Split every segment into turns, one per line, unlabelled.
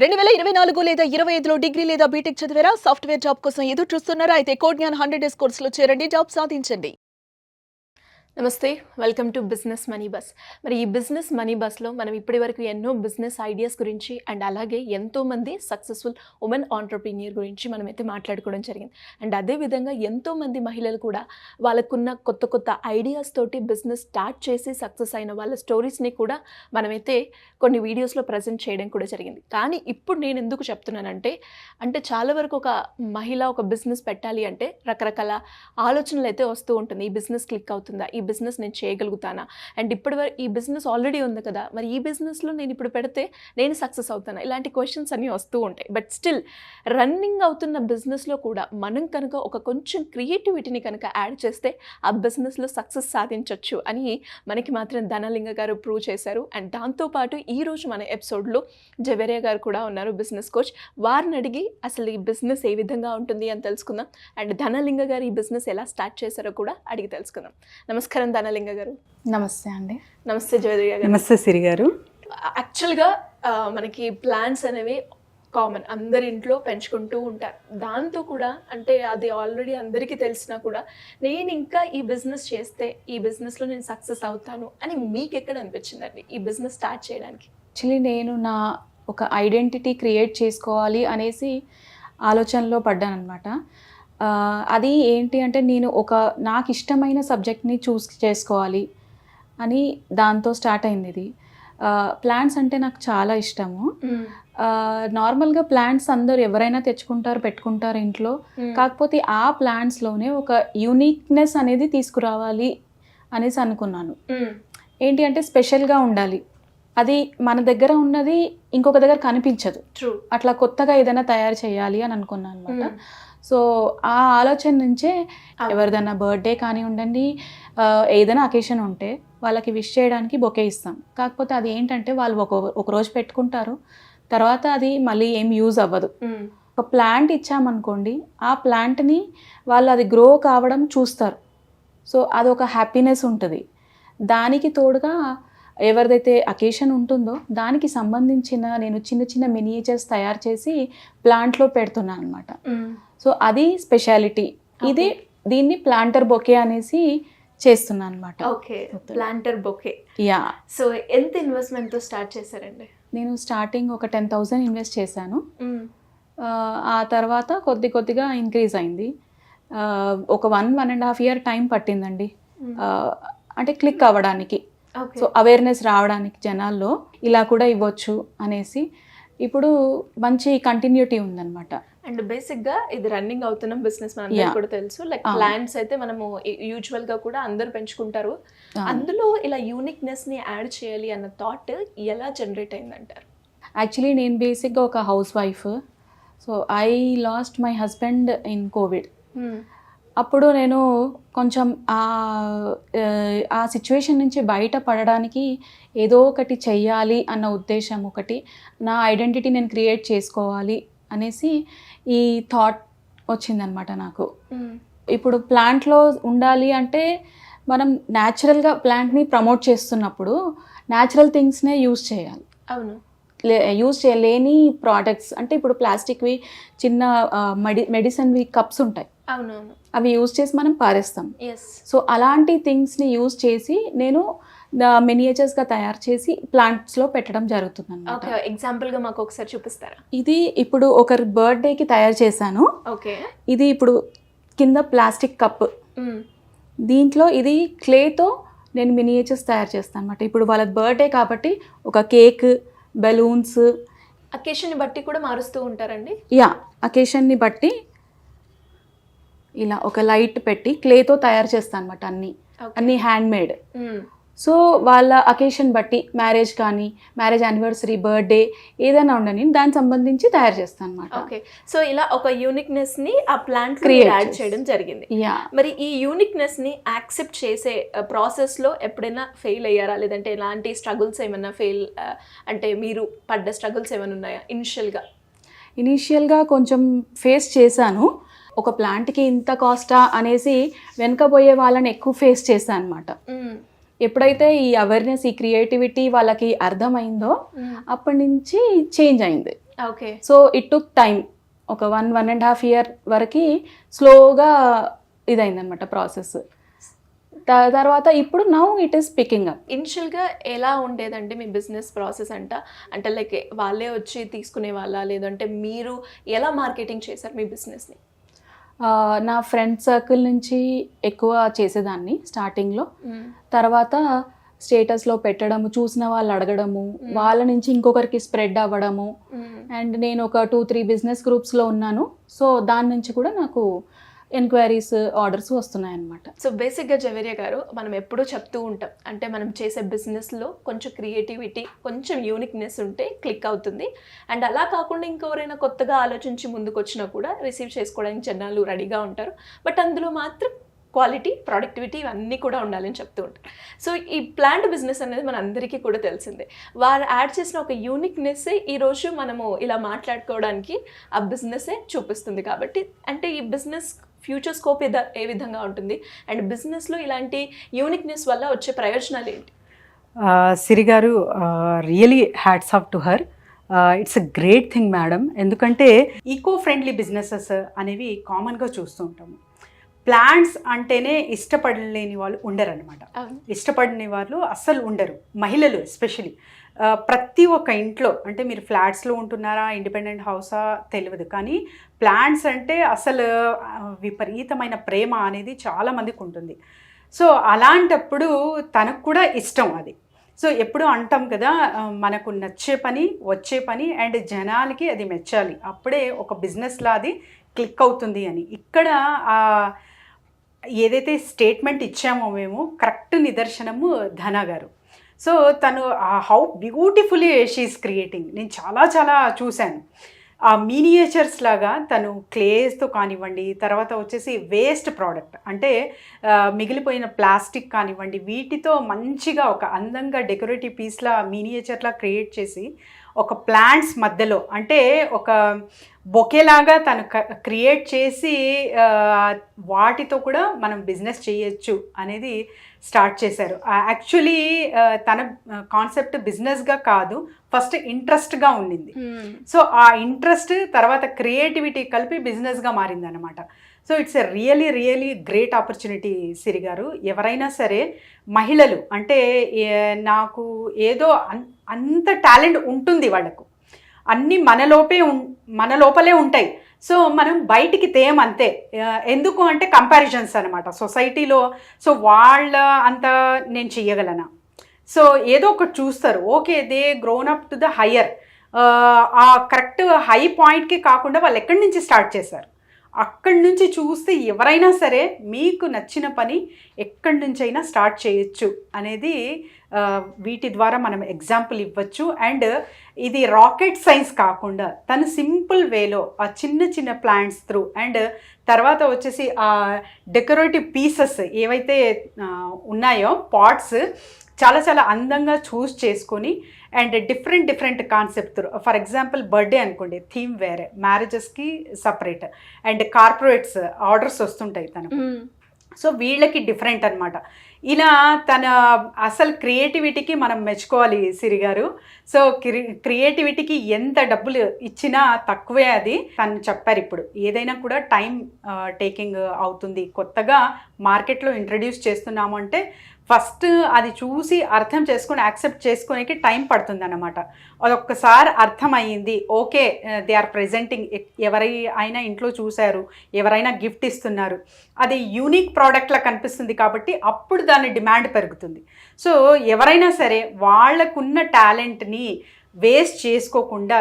2024 లేదా 25లో డిగ్రీ లేదా బీటెక్ చదివారా? సాఫ్ట్‌వేర్ జాబ్ కోసం ఎదురు చూస్తున్నారా? అయితే కోడ్ జ్ఞాన్ 100 డేస్ కోర్సులో చేరండి, జాబ్ సాధించండి. నమస్తే, welcome to business money bus. మరి ఈ బిజినెస్ మనీ బస్లో మనం ఇప్పటివరకు ఎన్నో బిజినెస్ ఐడియాస్ గురించి అండ్ అలాగే ఎంతోమంది సక్సెస్ఫుల్ ఉమెన్ ఆంటర్‌ప్రెన్యూర్ గురించి మనమైతే మాట్లాడుకోవడం జరిగింది. అండ్ అదేవిధంగా ఎంతోమంది మహిళలు కూడా వాళ్ళకున్న కొత్త కొత్త ఐడియాస్ తోటి బిజినెస్ స్టార్ట్ చేసి సక్సెస్ అయిన వాళ్ళ స్టోరీస్ని కూడా మనమైతే కొన్ని వీడియోస్లో ప్రజెంట్ చేయడం కూడా జరిగింది. కానీ ఇప్పుడు నేను ఎందుకు చెప్తున్నానంటే చాలా వరకు ఒక మహిళ ఒక బిజినెస్ పెట్టాలి అంటే రకరకాల ఆలోచనలు అయితే వస్తూ ఉంటుంది. ఈ బిజినెస్ క్లిక్ అవుతుందా, ఈ బిజినెస్ నేను చేయగలుగుతానా, అండ్ ఇప్పటివరకు ఈ బిజినెస్ ఆల్రెడీ ఉంది కదా, మరి ఈ బిజినెస్లో నేను ఇప్పుడు పెడితే నేను సక్సెస్ అవుతానా, ఇలాంటి క్వశ్చన్స్ అన్నీ వస్తూ ఉంటాయి. బట్ స్టిల్ రన్నింగ్ అవుతున్న బిజినెస్లో కూడా మనం కనుక ఒక కొంచెం క్రియేటివిటీని కనుక యాడ్ చేస్తే ఆ బిజినెస్లో సక్సెస్ సాధించవచ్చు అని మనకి మాత్రం ధనలింగ గారు ప్రూవ్ చేశారు. అండ్ దాంతోపాటు ఈరోజు మన ఎపిసోడ్లో జవేరియా గారు కూడా ఉన్నారు, బిజినెస్ కోచ్. వారిని అడిగి అసలు ఈ బిజినెస్ ఏ విధంగా ఉంటుంది అని తెలుసుకుందాం. అండ్ ధనలింగ గారు ఈ బిజినెస్ ఎలా స్టార్ట్ చేశారో కూడా అడిగి తెలుసుకుందాం. నమస్కారం ధనలింగ గారు.
నమస్తే అండి.
నమస్తే జవేరియా గారు.
నమస్తే సిరి గారు.
యాక్చువల్గా మనకి ప్లాన్స్ అనేవి కామన్, అందరి ఇంట్లో పెంచుకుంటూ ఉంటారు. దాంతో కూడా అది ఆల్రెడీ అందరికీ తెలిసినా కూడా నేను ఇంకా ఈ బిజినెస్ చేస్తే ఈ బిజినెస్లో నేను సక్సెస్ అవుతాను అని మీకు ఎక్కడ అనిపించిందండి ఈ బిజినెస్ స్టార్ట్ చేయడానికి?
యాక్చువల్లీ నేను నా ఒక ఐడెంటిటీ క్రియేట్ చేసుకోవాలి అనేసి ఆలోచనలో పడ్డాను అనమాట. అది ఏంటి అంటే నేను నాకు ఇష్టమైన సబ్జెక్ట్ని చూస్ చేసుకోవాలి అని దాంతో స్టార్ట్ అయింది ఇది. ప్లాంట్స్ అంటే నాకు చాలా ఇష్టము. నార్మల్గా ప్లాంట్స్ అందరు ఎవరైనా తెచ్చుకుంటారు, పెట్టుకుంటారు ఇంట్లో. కాకపోతే ఆ ప్లాంట్స్లోనే ఒక యూనిక్నెస్ అనేది తీసుకురావాలి అనేసి అనుకున్నాను. ఏంటి అంటే స్పెషల్గా ఉండాలి, అది మన దగ్గర ఉన్నది ఇంకొక దగ్గర కనిపించదు. అట్లా కొత్తగా ఏదైనా తయారు చేయాలి అని అనుకున్నాను అనమాట. సో ఆ ఆలోచన నుంచే ఎవరిదైనా బర్త్డే కానీ ఉండండి, ఏదైనా అకేషన్ ఉంటే వాళ్ళకి విష్ చేయడానికి బొకే ఇస్తాం. కాకపోతే అది ఏంటంటే వాళ్ళు ఒక రోజు పెట్టుకుంటారు, తర్వాత అది మళ్ళీ ఏం యూజ్ అవ్వదు. ఒక ప్లాంట్ ఇచ్చామనుకోండి, ఆ ప్లాంట్ని వాళ్ళు అది గ్రో కావడం చూస్తారు. సో అదొక హ్యాపీనెస్ ఉంటుంది. దానికి తోడుగా ఎవరిదైతే అకేషన్ ఉంటుందో దానికి సంబంధించిన నేను చిన్న చిన్న మినియేచర్స్ తయారు చేసి ప్లాంట్లో పెడుతున్నాను అనమాట. సో అది స్పెషాలిటీ. దీన్ని ప్లాంటర్ బొకే అనేసి చేస్తున్నాను అనమాట.
Okay, planter bouquet.
Yeah.
So ఎంత ఇన్వెస్ట్మెంట్తో స్టార్ట్ చేశారండి?
నేను స్టార్టింగ్ ఒక 10,000 ఇన్వెస్ట్ చేశాను. ఆ తర్వాత కొద్దిగా ఇంక్రీజ్ అయింది. ఒక 1.5 year టైం పట్టిందండి అంటే క్లిక్ అవ్వడానికి. సో అవేర్నెస్ రావడానికి జనాల్లో ఇలా కూడా ఇవ్వచ్చు అనేసి ఇప్పుడు మంచి కంటిన్యూటీ ఉందన్నమాట.
అండ్ బేసిక్గా ఇది రన్నింగ్ అవుతున్న బిజినెస్ మనందరికీ కూడా తెలుసు. లైక్ ప్లాంట్స్ అయితే మనము యూజువల్గా కూడా అందరూ పెంచుకుంటారు. అందులో ఇలా యూనిక్నెస్ని యాడ్ చేయాలి అన్న థాట్ ఎలా జనరేట్ అయిందంటారు?
యాక్చువల్లీ నేను బేసిక్గా ఒక house wife. So I lost my husband in Covid. అప్పుడు నేను కొంచెం ఆ సిచ్యువేషన్ నుంచి బయటపడడానికి ఏదో ఒకటి చెయ్యాలి అన్న ఉద్దేశం ఒకటి, నా ఐడెంటిటీ నేను క్రియేట్ చేసుకోవాలి అనేసి ఈ థాట్ వచ్చిందనమాట నాకు. ఇప్పుడు ప్లాంట్లో ఉండాలి అంటే మనం న్యాచురల్గా ప్లాంట్ని ప్రమోట్ చేస్తున్నప్పుడు న్యాచురల్ థింగ్స్నే యూజ్ చేయాలి.
అవును,
యూజ్ చేయలేని ప్రోడక్ట్స్ అంటే ఇప్పుడు ప్లాస్టిక్వి చిన్న మెడిసిన్వి కప్స్ ఉంటాయి.
అవునవును,
అవి యూజ్ చేసి మనం పారేస్తాం. సో అలాంటి థింగ్స్ని యూజ్ చేసి నేను మినియేచర్స్గా తయారు చేసి ప్లాంట్స్లో పెట్టడం జరుగుతుంది అన్నమాట.
ఎగ్జాంపుల్గా మాకు ఒకసారి చూపిస్తారా?
ఇది ఇప్పుడు ఒకరి బర్త్డేకి తయారు చేశాను.
ఓకే,
ఇది ఇప్పుడు కింద ప్లాస్టిక్ కప్, దీంట్లో ఇది క్లేతో నేను మినియేచర్స్ తయారు చేస్తాను అనమాట. ఇప్పుడు వాళ్ళ బర్త్డే కాబట్టి ఒక కేక్, బెలూన్స్,
అకేషన్ని బట్టి కూడా మారుస్తూ ఉంటారండి.
యా, అకేషన్ని బట్టి ఇలా ఒక లైట్ పెట్టి క్లేతో తయారు చేస్తాను అనమాట. అన్నీ హ్యాండ్ మేడ్. సో వాళ్ళ అకేషన్ బట్టి మ్యారేజ్ కానీ, మ్యారేజ్ యానివర్సరీ, బర్త్డే ఏదైనా ఉండని దానికి సంబంధించి తయారు చేస్తాను అనమాట.
ఓకే, సో ఇలా ఒక యూనిక్నెస్ ని ఆ ప్లాంట్ క్రియేట్ యాడ్ చేయడం జరిగింది. మరి ఈ యూనిక్నెస్ ని యాక్సెప్ట్ చేసే ప్రాసెస్ లో ఎప్పుడైనా ఫెయిల్ అయ్యారా, లేదంటే ఎలాంటి స్ట్రగుల్స్ ఏమన్నా అంటే మీరు పడ్డ స్ట్రగుల్స్ ఏమైనా ఉన్నాయా ఇనిషియల్గా? కొంచెం ఫేస్ చేశాను. ఒక ప్లాంట్కి ఇంత కాస్టా అనేసి వెనకపోయే వాళ్ళని ఎక్కువ ఫేస్ చేశాను అనమాట.
ఎప్పుడైతే ఈ అవేర్నెస్, ఈ క్రియేటివిటీ వాళ్ళకి అర్థమైందో అప్పటి నుంచి చేంజ్ అయింది.
Okay.
So it took time, ఒక 1.5 year వరకు స్లోగా ఇదైందనమాట ప్రాసెస్. తర్వాత ఇప్పుడు now it is picking up.
ఇనిషియల్గా ఎలా ఉండేదండి మీ బిజినెస్ ప్రాసెస్ అంటే లైక్ వాళ్ళే వచ్చి తీసుకునే వాళ్ళ, లేదంటే మీరు ఎలా మార్కెటింగ్ చేశారు మీ బిజినెస్ని?
నా ఫ్రెండ్ సర్కిల్ నుంచి ఎక్కువ చేసేదాన్ని స్టార్టింగ్లో. తర్వాత స్టేటస్లో పెట్టడము, చూసిన వాళ్ళు అడగడము, వాళ్ళ నుంచి ఇంకొకరికి స్ప్రెడ్ అవ్వడము. అండ్ నేను ఒక 2-3 బిజినెస్ గ్రూప్స్లో ఉన్నాను. సో దాని నుంచి కూడా నాకు ఎంక్వైరీస్, ఆర్డర్స్ వస్తున్నాయి అన్నమాట.
సో బేసిక్గా జవేరియా గారు, మనం ఎప్పుడూ చెప్తూ ఉంటాం, అంటే మనం చేసే బిజినెస్లో కొంచెం క్రియేటివిటీ, కొంచెం యూనిక్నెస్ ఉంటే క్లిక్ అవుతుంది. అండ్ అలా కాకుండా ఇంకెవరైనా కొత్తగా ఆలోచించి ముందుకు వచ్చినా కూడా రిసీవ్ చేసుకోవడానికి జనాలు రెడీగా ఉంటారు. బట్ అందులో మాత్రం క్వాలిటీ, ప్రొడక్టివిటీ ఇవన్నీ కూడా ఉండాలని చెప్తూ ఉంటారు. సో ఈ ప్లాంట్ బిజినెస్ అనేది మన అందరికీ కూడా తెలిసిందే. వారు యాడ్ చేసిన ఒక యూనిక్నెస్సే ఈరోజు మనము ఇలా మాట్లాడుకోవడానికి ఆ బిజినెస్సే చూపిస్తుంది. కాబట్టి అంటే ఈ బిజినెస్ ఫ్యూచర్ స్కోప్ ఏ విధంగా ఉంటుంది, అండ్ బిజినెస్లో ఇలాంటి యూనిక్నెస్ వల్ల వచ్చే ప్రయోజనాలు ఏంటి?
సిరి గారు, really hats off to her. It's a great thing madam. ఎందుకంటే ఈకో ఫ్రెండ్లీ బిజినెసెస్ అనేవి కామన్గా చూస్తూ ఉంటాము. ప్లాంట్స్ అంటేనే ఇష్టపడలేని వాళ్ళు ఉండరనమాట. ఇష్టపడని వాళ్ళు అస్సలు ఉండరు, మహిళలు ఎస్పెషలీ. ప్రతి ఒక్క ఇంట్లో, అంటే మీరు ఫ్లాట్స్లో ఉంటున్నారా, ఇండిపెండెంట్ హౌసా తెలియదు, కానీ ప్లాంట్స్ అంటే అసలు విపరీతమైన ప్రేమ అనేది చాలామందికి ఉంటుంది. సో అలాంటప్పుడు తనకు కూడా ఇష్టం అది. సో ఎప్పుడు అంటాం కదా, మనకు నచ్చే పని, వచ్చే పని, అండ్ జనాలకి అది మెచ్చాలి, అప్పుడే ఒక బిజినెస్లా అది క్లిక్ అవుతుంది అని. ఇక్కడ ఏదైతే స్టేట్మెంట్ ఇచ్చామో మేము, కరెక్ట్ నిదర్శనము ధనా గారు. సో తను హౌ బ్యూటిఫుల్లీ షీఈస్ క్రియేటింగ్. నేను చాలా చూశాను. ఆ మినియేచర్స్ లాగా తను క్లేస్తో కానివ్వండి, తర్వాత వచ్చేసి వేస్ట్ ప్రోడక్ట్ అంటే మిగిలిపోయిన ప్లాస్టిక్ కానివ్వండి, వీటితో మంచిగా ఒక అందంగా డెకరేటివ్ పీస్లా మినియేచర్లా క్రియేట్ చేసి ఒక ప్లాంట్స్ మధ్యలో, అంటే ఒక బొకేలాగా తను క్రియేట్ చేసి వాటితో కూడా మనం బిజినెస్ చేయొచ్చు అనేది స్టార్ట్ చేశారు. యాక్చువల్లీ తన కాన్సెప్ట్ బిజినెస్గా కాదు, ఫస్ట్ ఇంట్రెస్ట్గా ఉండింది. సో ఆ ఇంట్రెస్ట్ తర్వాత క్రియేటివిటీ కలిపి బిజినెస్గా మారింది అనమాట. So it's a really great opportunity Siri గారు. ఎవరైనా సరే మహిళలు అంటే నాకు ఏదో అంత టాలెంట్ ఉంటుంది వాళ్ళకు, అన్నీ మన లోపలే ఉంటాయి. సో మనం బయటికి తేమంతే. ఎందుకు అంటే కంపారిజన్స్ అనమాట సొసైటీలో. సో వాళ్ళ అంత నేను చెయ్యగలనా, సో ఏదో ఒకటి చూస్తారు. Okay, they grown up to the higher, ఆ కరెక్ట్ హై పాయింట్కి కాకుండా వాళ్ళు ఎక్కడి నుంచి స్టార్ట్ చేశారు, అక్కడి నుంచి చూస్తే ఎవరైనా సరే మీకు నచ్చిన పని ఎక్కడి నుంచైనా స్టార్ట్ చేయొచ్చు అనేది వీటి ద్వారా మనం ఎగ్జాంపుల్ ఇవ్వచ్చు. అండ్ ఇది రాకెట్ సైన్స్ కాకుండా తను సింపుల్ వేలో ఆ చిన్న ప్లాంట్స్ త్రూ, అండ్ తర్వాత వచ్చేసి ఆ డెకరేటివ్ పీసెస్ ఏవైతే ఉన్నాయో పాట్స్ చాలా అందంగా చూస్ చేసుకొని, and different concept. For example birthday అనుకోండి, థీమ్ వేరే, మ్యారేజెస్కి సపరేట్, అండ్ కార్పొరేట్స్ ఆర్డర్స్ వస్తుంటాయి తనకు. సో వీళ్ళకి డిఫరెంట్ అనమాట. ఇలా తన అసలు క్రియేటివిటీకి మనం మెచ్చుకోవాలి సిరి గారు. సో క్రియేటివిటీకి ఎంత డబ్బులు ఇచ్చినా తక్కువే అది తను చెప్పారు. ఇప్పుడు ఏదైనా కూడా టైం టేకింగ్ అవుతుంది. కొత్తగా మార్కెట్లో ఇంట్రడ్యూస్ చేస్తున్నాము అంటే ఫస్ట్ అది చూసి అర్థం చేసుకొని యాక్సెప్ట్ చేసుకోనికి టైం పడుతుంది అన్నమాట. అదొక్కసారి అర్థమయ్యింది, ఓకే దే ఆర్ ప్రెజెంటింగ్, ఎవరైనా ఇంట్లో చూశారు, ఎవరైనా గిఫ్ట్ ఇస్తున్నారు, అది యూనిక్ ప్రోడక్ట్లా కనిపిస్తుంది కాబట్టి అప్పుడు దాని డిమాండ్ పెరుగుతుంది. సో ఎవరైనా సరే వాళ్ళకున్న టాలెంట్ని వేస్ట్ చేసుకోకుండా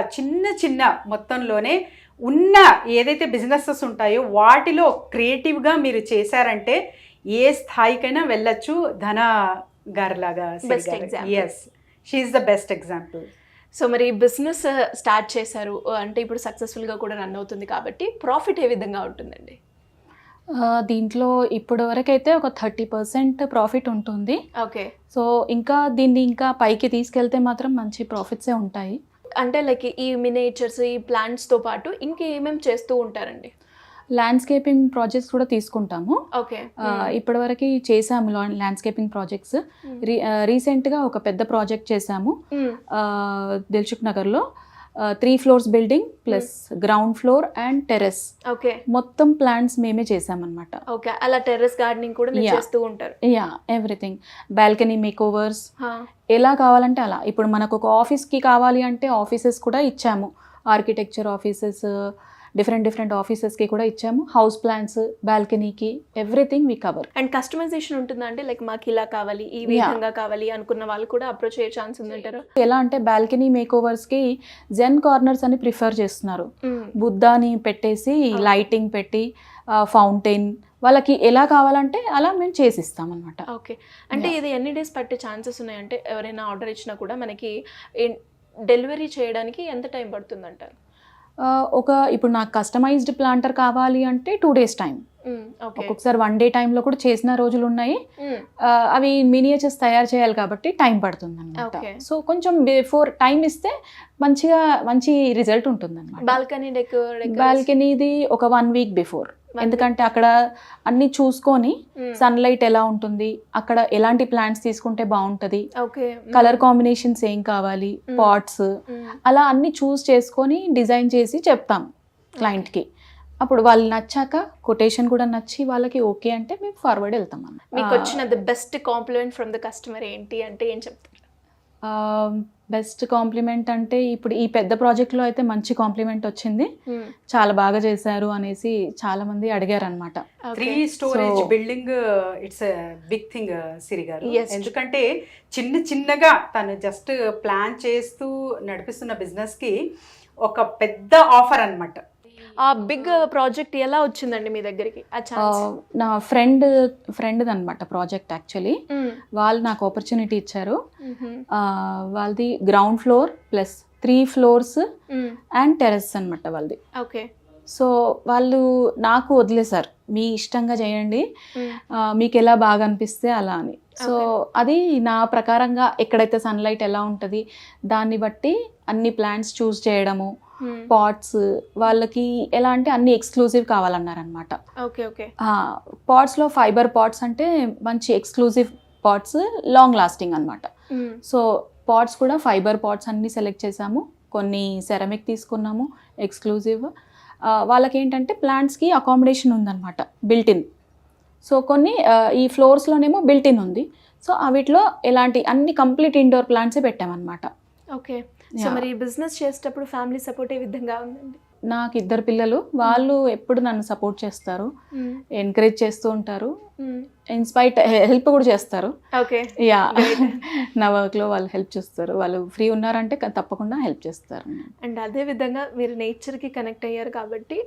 చిన్న మొత్తంలోనే ఉన్న ఏదైతే బిజినెసెస్ ఉంటాయో వాటిలో క్రియేటివ్గా మీరు చేశారంటే ఏ స్థాయికైనా వెళ్ళొచ్చు. ధనా గారిలాగా. Yes, she's the best example.
So మరి బిజినెస్ స్టార్ట్ చేశారు అంటే ఇప్పుడు సక్సెస్ఫుల్గా కూడా రన్ అవుతుంది కాబట్టి ప్రాఫిట్ ఏ విధంగా ఉంటుందండి?
దీంట్లో ఇప్పటి వరకు అయితే ఒక 30% ప్రాఫిట్ ఉంటుంది.
ఓకే.
సో దీన్ని ఇంకా పైకి తీసుకెళ్తే మాత్రం మంచి ప్రాఫిట్సే ఉంటాయి.
అంటే లైక్ ఈ మినియేచర్స్, ఈ ప్లాంట్స్తో పాటు ఇంకేమేమి చేస్తూ ఉంటారండి?
ల్యాండ్స్కేపింగ్ ప్రాజెక్ట్స్ కూడా తీసుకుంటాము.
ఓకే.
ఇప్పటివరకు చేసాము ల్యాండ్స్కేపింగ్ ప్రాజెక్ట్స్. రీసెంట్గా ఒక పెద్ద ప్రాజెక్ట్ చేసాము దిల్సుఖ్ నగర్లో. 3 floors building plus ground floor and terrace.
Okay.
మొత్తం ప్లాంట్స్ మేమే చేసామన్నమాట.
ఓకే. అలా టెర్రస్ గార్డెనింగ్ కూడా మీరు చేస్తూ ఉంటారు?
Yeah, everything. బాల్కనీ మేకోవర్స్ ఎలా కావాలంటే అలా. ఇప్పుడు మనకు ఒక ఆఫీస్కి కావాలి అంటే ఆఫీసెస్ కూడా ఇచ్చాము. ఆర్కిటెక్చర్ ఆఫీసెస్, డిఫరెంట్ ఆఫీసెస్కి కూడా ఇచ్చాము. హౌస్ ప్లాన్స్, బాల్కనీకి, everything we cover.
And customisation ఉంటుందా అంటే లైక్ మాకు ఇలా కావాలి, ఈ విధంగా కావాలి అనుకున్న వాళ్ళు కూడా అప్రోచ్ అయ్యే ఛాన్స్ ఉందంటారా?
ఎలా అంటే బాల్కనీ మేకోవర్స్కి జెన్ కార్నర్స్ అని ప్రిఫర్ చేస్తున్నారు. బుద్ధాని పెట్టేసి లైటింగ్ పెట్టి ఫౌంటైన్ వాళ్ళకి ఎలా కావాలంటే అలా మేము చేసిస్తాం అనమాట.
ఓకే. అంటే ఇది ఎన్ని డేస్ పట్టే ఛాన్సెస్ ఉన్నాయంటే ఎవరైనా ఆర్డర్ ఇచ్చినా కూడా మనకి డెలివరీ చేయడానికి ఎంత టైం పడుతుంది అంటారు?
ఇప్పుడు నాకు కస్టమైజ్డ్ ప్లాంటర్ కావాలి అంటే 2 days టైం. ఒక్కొక్కసారి 1 day టైంలో కూడా చేసిన రోజులు ఉన్నాయి. అవి మినియేచర్స్ తయారు చేయాలి కాబట్టి టైం పడుతుంది అనమాట. సో కొంచెం బిఫోర్ టైం ఇస్తే మంచి రిజల్ట్ ఉంటుంది అనమాట. బాల్కనీది ఒక 1 week బిఫోర్. ఎందుకంటే అక్కడ అన్ని చూసుకొని సన్లైట్ ఎలా ఉంటుంది, అక్కడ ఎలాంటి ప్లాంట్స్ తీసుకుంటే బాగుంటది, కలర్ కాంబినేషన్స్ ఏం కావాలి, పాట్స్, అలా అన్ని చూస్ చేసుకొని డిజైన్ చేసి చెప్తాం క్లయింట్కి. అప్పుడు వాళ్ళు నచ్చాక కొటేషన్ కూడా నచ్చి వాళ్ళకి ఓకే అంటే మేము ఫార్వర్డ్ వెళ్తాం అన్నమాట.
మీకు వచ్చిన the best compliment from the customer ఏంటి అంటే ఏం చెప్తారు?
బెస్ట్ కాంప్లిమెంట్ అంటే ఇప్పుడు ఈ పెద్ద ప్రాజెక్ట్లో అయితే మంచి కాంప్లిమెంట్ వచ్చింది. చాలా బాగా చేశారు అనేసి చాలా మంది అడిగారు అనమాట.
3 storage building it's big thing Siri గారు. ఎందుకంటే చిన్నగా తను జస్ట్ ప్లాన్ చేస్తూ నడిపిస్తున్న బిజినెస్ కి ఒక పెద్ద ఆఫర్ అన్నమాట.
ఆ బిగ్ ప్రాజెక్ట్ ఎలా వచ్చిందండి మీ దగ్గరికి?
నా ఫ్రెండ్ అనమాట ప్రాజెక్ట్. యాక్చువల్లీ వాళ్ళు నాకు ఆపర్చునిటీ ఇచ్చారు. వాళ్ళది ground floor plus 3 floors and terrace అనమాట వాళ్ళది.
ఓకే.
సో వాళ్ళు నాకు వదిలేశారు, మీ ఇష్టంగా చేయండి, మీకు ఎలా బాగా అనిపిస్తే అలా అని. సో అది నా ప్రకారంగా ఎక్కడైతే సన్లైట్ ఎలా ఉంటుంది దాన్ని బట్టి అన్ని ప్లాంట్స్ చూస్ చేయడము, పాట్స్ వాళ్ళకి ఎలా అంటే అన్ని ఎక్స్క్లూజివ్ కావాలన్నారనమాట. పాట్స్లో ఫైబర్ పాట్స్ అంటే మంచి ఎక్స్క్లూజివ్ పాట్స్, లాంగ్ లాస్టింగ్ అనమాట. సో పాట్స్ కూడా ఫైబర్ పాట్స్ అన్ని సెలెక్ట్ చేసాము. కొన్ని సెరమిక్ తీసుకున్నాము ఎక్స్క్లూజివ్. వాళ్ళకి ఏంటంటే ప్లాంట్స్కి అకామిడేషన్ ఉందన్నమాట బిల్టిన్. సో కొన్ని ఈ ఫ్లోర్స్లోనేమో బిల్టిన్ ఉంది. సో వీటిలో ఎలాంటి అన్ని కంప్లీట్ ఇండోర్ ప్లాంట్సే పెట్టామన్నమాట.
ఓకే. సో మరి బిజినెస్ చేసేటప్పుడు ఫ్యామిలీ సపోర్ట్ ఏ విధంగా ఉందండి?
నాకు 2 పిల్లలు, వాళ్ళు ఎప్పుడు నన్ను సపోర్ట్ చేస్తారు, ఎంకరేజ్ చేస్తూ ఉంటారు, ఇన్స్పైట్ హెల్ప్ కూడా చేస్తారు.
ఓకే.
యా, నా వర్క్లో వాళ్ళు హెల్ప్ చేస్తారు. వాళ్ళు ఫ్రీ ఉన్నారంటే తప్పకుండా హెల్ప్ చేస్తారు.
అండ్ అదే విధంగా మీరు నేచర్కి కనెక్ట్ అయ్యారు కాబట్టి,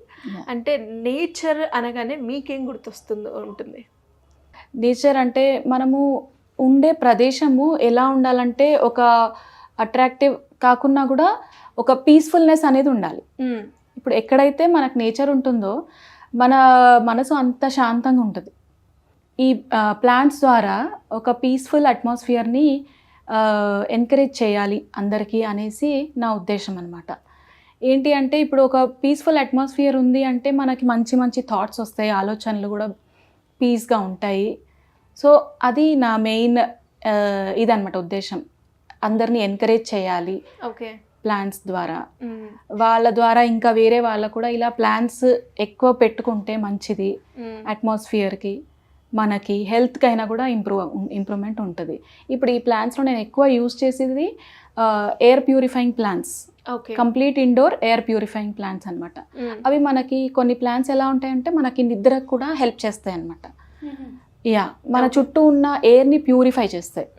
అంటే నేచర్ అనగానే మీకేం ఉంటుంది?
నేచర్ అంటే మనము ఉండే ప్రదేశము ఎలా ఉండాలంటే ఒక అట్రాక్టివ్ కాకుండా కూడా ఒక పీస్ఫుల్నెస్ అనేది ఉండాలి. ఇప్పుడు ఎక్కడైతే మనకు నేచర్ ఉంటుందో మన మనసు అంత శాంతంగా ఉంటుంది. ఈ ప్లాంట్స్ ద్వారా ఒక పీస్ఫుల్ అట్మాస్ఫియర్ని ఎంకరేజ్ చేయాలి అందరికీ అనేసి నా ఉద్దేశం అనమాట. ఏంటి అంటే ఇప్పుడు ఒక పీస్ఫుల్ అట్మాస్ఫియర్ ఉంది అంటే మనకి మంచి థాట్స్ వస్తాయి, ఆలోచనలు కూడా పీస్గా ఉంటాయి. సో అది నా మెయిన్ ఇదనమాట ఉద్దేశం. అందరినీ ఎంకరేజ్ చేయాలి ప్లాంట్స్ ద్వారా. వాళ్ళ ద్వారా ఇంకా వేరే వాళ్ళకు కూడా ఇలా ప్లాంట్స్ ఎక్కువ పెట్టుకుంటే మంచిది అట్మాస్ఫియర్కి, మనకి హెల్త్కి అయినా కూడా ఇంప్రూవ్మెంట్ ఉంటుంది. ఇప్పుడు ఈ ప్లాంట్స్లో నేను ఎక్కువ యూజ్ చేసేది air purifying plants, complete indoor air purifying plants అనమాట. అవి మనకి కొన్ని ప్లాంట్స్ ఎలా ఉంటాయంటే మనకి నిద్రకు కూడా హెల్ప్ చేస్తాయి అనమాట. యా, మన చుట్టూ ఉన్న ఎయిర్ని ప్యూరిఫై చేస్తాయి.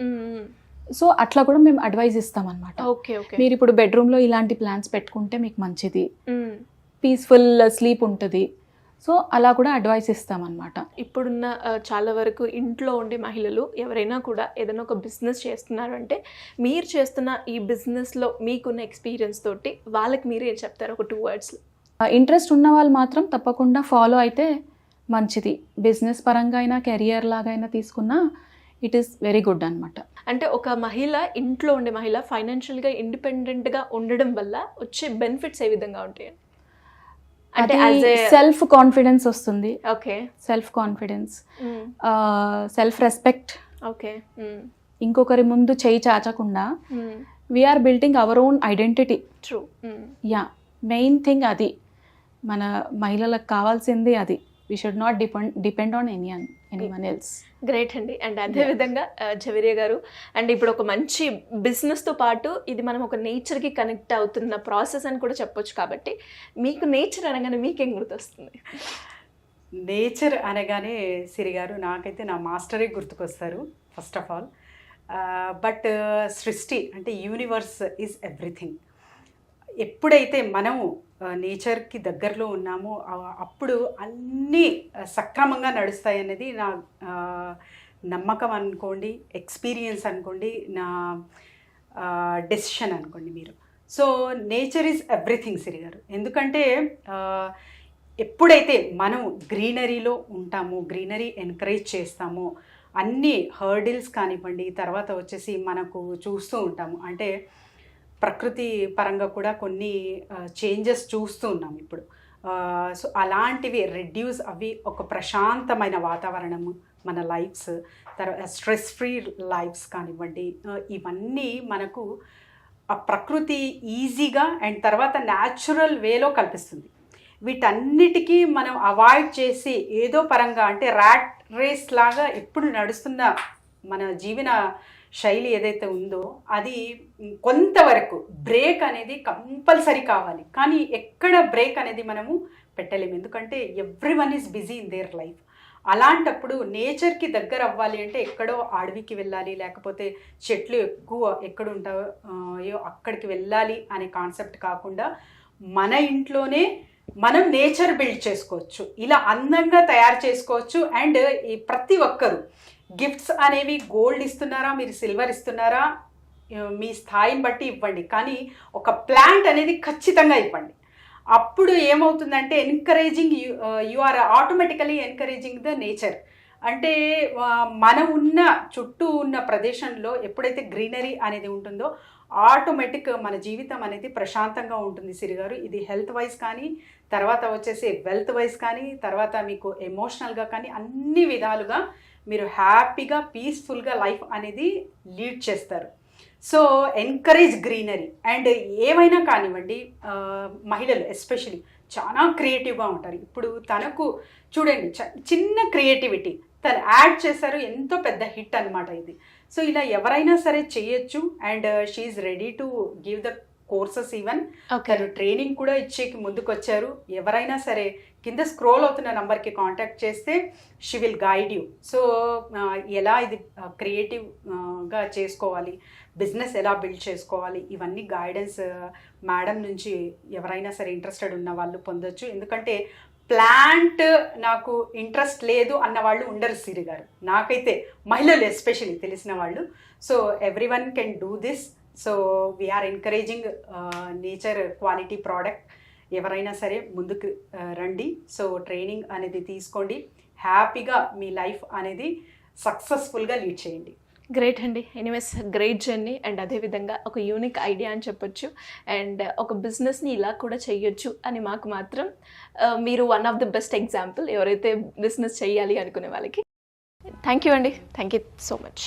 సో అట్లా కూడా మేము అడ్వైజ్ ఇస్తాం అనమాట. మీరు ఇప్పుడు బెడ్రూమ్లో ఇలాంటి ప్లాంట్స్ పెట్టుకుంటే మీకు మంచిది, పీస్ఫుల్ స్లీప్ ఉంటుంది. సో అలా కూడా అడ్వైస్ ఇస్తామన్నమాట.
ఇప్పుడున్న చాలా వరకు ఇంట్లో ఉండే మహిళలు ఎవరైనా కూడా ఏదైనా ఒక బిజినెస్ చేస్తున్నారు అంటే మీరు చేస్తున్న ఈ బిజినెస్లో మీకున్న ఎక్స్పీరియన్స్ తోటి వాళ్ళకి మీరు ఏం చెప్తారు ఒక 2 words?
ఇంట్రెస్ట్ ఉన్న వాళ్ళు మాత్రం తప్పకుండా ఫాలో అయితే మంచిది. బిజినెస్ పరంగా అయినా కెరియర్ లాగా అయినా తీసుకున్నా ఇట్ ఈస్ వెరీ గుడ్ అనమాట.
అంటే ఒక మహిళ, ఇంట్లో ఉండే మహిళ ఫైనాన్షియల్గా ఇండిపెండెంట్గా ఉండడం వల్ల వచ్చే బెనిఫిట్స్ ఏ విధంగా ఉంటాయి? అంటే
అది సెల్ఫ్ కాన్ఫిడెన్స్ వస్తుంది,
okay
self confidence, self respect.
Okay
ఇంకొకరి ముందు చేయి చాచకుండా we're building our own identity.
True.
Yeah, main thing అది. మన మహిళలకు కావాల్సింది అది. We should not depend on anyone else.
Great అండి. అండ్ అదేవిధంగా జవేరియా గారు, అండ్ ఇప్పుడు ఒక మంచి బిజినెస్తో పాటు ఇది మనం ఒక నేచర్కి కనెక్ట్ అవుతున్న ప్రాసెస్ అని కూడా చెప్పొచ్చు. కాబట్టి మీకు నేచర్ అనగానే మీకేం గుర్తొస్తుంది?
నేచర్ అనగానే సిరి గారు నాకైతే నా మాస్టరే గుర్తుకొస్తారు ఫస్ట్ ఆఫ్ ఆల్. బట్ సృష్టి అంటే యూనివర్స్ ఈజ్ ఎవ్రీథింగ్. ఎప్పుడైతే మనం నేచర్కి దగ్గరలో ఉన్నామో అప్పుడు అన్నీ సక్రమంగా నడుస్తాయి అనేది నా నమ్మకం అనుకోండి, ఎక్స్పీరియన్స్ అనుకోండి, నా డెసిషన్ అనుకోండి మీరు. సో నేచర్ ఈజ్ ఎవ్రీథింగ్ సిరి గారు. ఎందుకంటే ఎప్పుడైతే మనం గ్రీనరీలో ఉంటామో, గ్రీనరీ ఎంకరేజ్ చేస్తామో, అన్ని హర్డిల్స్ కానివ్వండి, తర్వాత వచ్చేసి మనకు చూస్తూ ఉంటాము అంటే ప్రకృతి పరంగా కూడా కొన్ని చేంజెస్ చూస్తూ ఉన్నాం ఇప్పుడు. సో అలాంటివి రెడ్యూస్ అవి ఒక ప్రశాంతమైన వాతావరణము, మన లైఫ్స్, తర్వాత స్ట్రెస్ ఫ్రీ లైఫ్స్ కానివ్వండి, ఇవన్నీ మనకు ఆ ప్రకృతి ఈజీగా అండ్ తర్వాత న్యాచురల్ వేలో కల్పిస్తుంది. వీటన్నిటికీ మనం అవాయిడ్ చేసి ఏదో పరంగా అంటే ర్యాట్ రేస్ లాగా ఎప్పుడు నడుస్తున్న మన జీవన శైలి ఏదైతే ఉందో అది కొంతవరకు బ్రేక్ అనేది కంపల్సరీ కావాలి. కానీ ఎక్కడ బ్రేక్ అనేది మనము పెట్టలేము, ఎందుకంటే everyone is busy in their life. అలాంటప్పుడు నేచర్కి దగ్గర అవ్వాలి అంటే ఎక్కడో అడవికి వెళ్ళాలి, లేకపోతే చెట్లు ఎక్కువ ఎక్కడ ఉంటాయో అక్కడికి వెళ్ళాలి అనే కాన్సెప్ట్ కాకుండా మన ఇంట్లోనే మనం నేచర్ బిల్డ్ చేసుకోవచ్చు, ఇలా అందంగా తయారు చేసుకోవచ్చు. అండ్ ఈ ప్రతి ఒక్కరు గిఫ్ట్స్ అనేవి గోల్డ్ ఇస్తున్నారా, మీరు సిల్వర్ ఇస్తున్నారా, మీ స్థాయిని బట్టి ఇవ్వండి, కానీ ఒక ప్లాంట్ అనేది ఖచ్చితంగా ఇవ్వండి. అప్పుడు ఏమవుతుందంటే encouraging you are automatically encouraging the nature. అంటే మనం ఉన్న చుట్టూ ఉన్న ప్రదేశంలో ఎప్పుడైతే గ్రీనరీ అనేది ఉంటుందో ఆటోమేటిక్ మన జీవితం అనేది ప్రశాంతంగా ఉంటుంది సిరి గారు. ఇది హెల్త్ వైజ్ కానీ, తర్వాత వచ్చేసి వెల్త్ వైజ్ కానీ, తర్వాత మీకు ఎమోషనల్గా కానీ అన్ని విధాలుగా మీరు హ్యాపీగా పీస్ఫుల్గా లైఫ్ అనేది లీడ్ చేస్తారు. So encourage greenery. అండ్ ఏమైనా కానివ్వండి, మహిళలు ఎస్పెషలీ చాలా క్రియేటివ్గా ఉంటారు. ఇప్పుడు తనకు చూడండి చిన్న క్రియేటివిటీ తను యాడ్ చేశారు, ఎంతో పెద్ద హిట్ అనమాట ఇది. సో ఇలా ఎవరైనా సరే చేయొచ్చు. And she ready to give the courses even. తను ట్రైనింగ్ కూడా ఇచ్చేకి ముందుకు వచ్చారు. ఎవరైనా సరే కింద స్క్రోల్ అవుతున్న నంబర్కి కాంటాక్ట్ చేస్తే she will guide you. So ఎలా ఇది క్రియేటివ్గా చేసుకోవాలి, బిజినెస్ ఎలా బిల్డ్ చేసుకోవాలి, ఇవన్నీ గైడెన్స్ మేడం నుంచి ఎవరైనా సరే ఇంట్రెస్టెడ్ ఉన్న వాళ్ళు పొందొచ్చు. ఎందుకంటే ప్లాంట్ నాకు ఇంట్రెస్ట్ లేదు అన్న వాళ్ళు ఉండరు సిరి గారు. నాకైతే మహిళలు ఎస్పెషలీ తెలిసిన వాళ్ళు. So everyone can do this. So we are encouraging nature quality product. ఎవరైనా సరే ముందుకు రండి. సో ట్రైనింగ్ అనేది తీసుకోండి, హ్యాపీగా మీ లైఫ్ అనేది సక్సెస్ఫుల్గా లీడ్ చేయండి.
గ్రేట్ అండి. Anyways great journey. అండ్ అదేవిధంగా ఒక యూనిక్ ఐడియా అని చెప్పొచ్చు. అండ్ ఒక బిజినెస్ని ఇలా కూడా చేయొచ్చు అని మాకు మాత్రం మీరు one of the best example ఎవరైతే బిజినెస్ చేయాలి అనుకునే వాళ్ళకి. థ్యాంక్ యూ అండి. Thank you so much.